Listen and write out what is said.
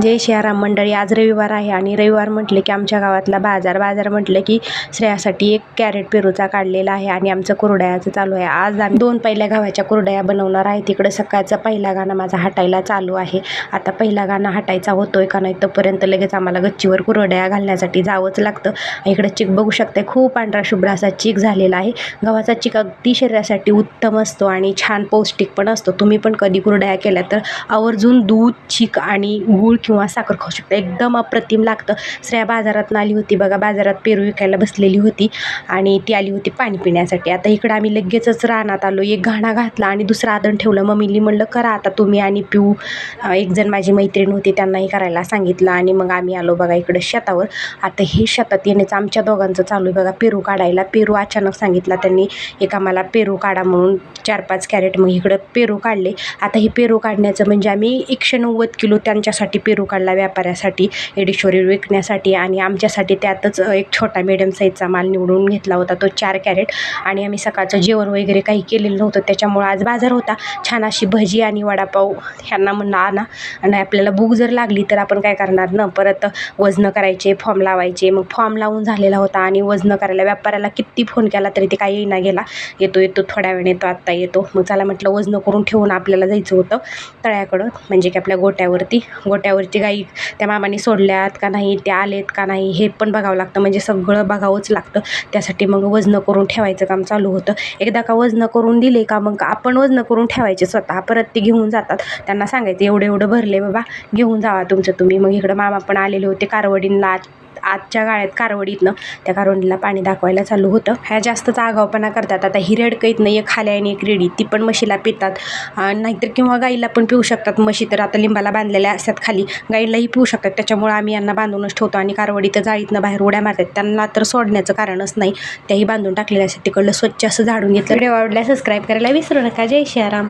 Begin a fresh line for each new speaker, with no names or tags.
जय सियाराम मंडळी. आज रविवार आहे आणि रविवार म्हटले की आमच्या गावातला बाजार म्हटलं की श्रेयासाठी 1 कॅरेट पेरूचा काढलेला आहे आणि आमचं कुरडयाचं चालू आहे. आज आम्ही 2 पहिल्या गव्हाच्या कुरडया बनवणार आहे. तिकडं सकाळचा पहिला गाणं माझा हटायला चालू आहे. आता पहिला गाणं हटायचा होतोय का नाही तोपर्यंत लगेच आम्हाला गच्चीवर कुरडया घालण्यासाठी जावंच लागतं. इकडं चिक बघू शकते, खूप पांढरा शुभ्र असा चिक झालेला आहे. गव्हाचा चिक अगदी शरीरासाठी उत्तम असतो आणि छान पौष्टिक पण असतो. तुम्ही पण कधी कुरडया केल्या तर आवर्जून दूध, चिक आणि गूळ किंवा साखर खाऊ शकता. एकदम अप्रतिम लागतं. श्रेया बाजारात आली होती बघा, बाजारात पेरू विकायला बसलेली होती आणि ती आली होती पाणी पिण्यासाठी. आता इकडं आम्ही लगेचच रानात आलो. एक घाणा घातला आणि दुसरा आदण ठेवलं. मम्मीली म्हणलं करा आता तुम्ही आणि पिऊ. एक जण माझी मैत्रीण होती त्यांनाही करायला सांगितलं आणि मग आम्ही आलो बघा इकडं शेतावर. आता हे शेतात येण्याचं आमच्या दोघांचं चालू आहे बघा पेरू काढायला. पेरू अचानक सांगितला त्यांनी एक आम्हाला पेरू काढा म्हणून 4-5 कॅरेट. मग इकडं पेरू काढले. आता हे पेरू काढण्याचं म्हणजे आम्ही 190 किलो त्यांच्यासाठी पेरू काढला, व्यापाऱ्यासाठी एडेश्वरी विकण्यासाठी, आणि आमच्यासाठी त्यातच एक छोटा मिडियम साईजचा माल निवडून घेतला होता तो 4 कॅरेट. आणि आम्ही सकाळचं जेवण वगैरे काही केलेलं नव्हतं त्याच्यामुळं आज बाजार होता. छान अशी भजी आणि वडापाव ह्यांना म्हणलं आणा. आणि आपल्याला भूक जर लागली तर आपण काय करणार ना, परत वजनं करायचे, फॉर्म लावायचे. मग फॉर्म लावून झालेला होता आणि वजनं करायला व्यापाऱ्याला किती फोन केला तरी ते काही येईना गेला. येतो थोड्या वेळाने येतो, आत्ता येतो. मग चला म्हटलं वजनं करून ठेवून आपल्याला जायचं होतं तळ्याकडं, म्हणजे की आपल्या गोट्यावरती गाई त्या मामाने सोडल्यात का नाही, त्या आलेत का नाही हे पण बघावं लागतं. म्हणजे सगळं बघावंच लागतं. त्यासाठी मग वजनं करून ठेवायचं काम चालू होतं. एकदा का वजनं करून दिले का मग आपण वजनं करून ठेवायचे स्वतः. परत ते घेऊन जातात. त्यांना सांगायचं एवढं भरले बाबा, घेऊन जावा तुमचं तुम्ही. मग इकडं मामा पण आलेले होते कारवडींना. आजच्या गाळ्यात कारवडीतनं त्या कारवडीला पाणी दाखवायला चालू होतं. ह्या जास्तच आगावपणा करतात. आता ही रेडकईतनं एक खाली आणि एक रेडी, ती पण म्हशीला पितात. नाहीतर किंवा गाईला पण पिऊ शकतात. म्हशी तर आता लिंबाला बांधलेल्या असतात खाली, गाईलाही पिऊ शकतात. त्याच्यामुळे आम्ही यांना बांधूनच ठेवतो. आणि कारवडी तर जाळीतनं बाहेर उड्या मारतात, त्यांना तर सोडण्याचं कारणच नाही. त्याही बांधून टाकलेल्या असतात. तिकडलं स्वच्छ असं झाडून घेतलं. व्हिडिओ आवडल्यास सबस्क्राईब करायला विसरू नका. जय सियाराम.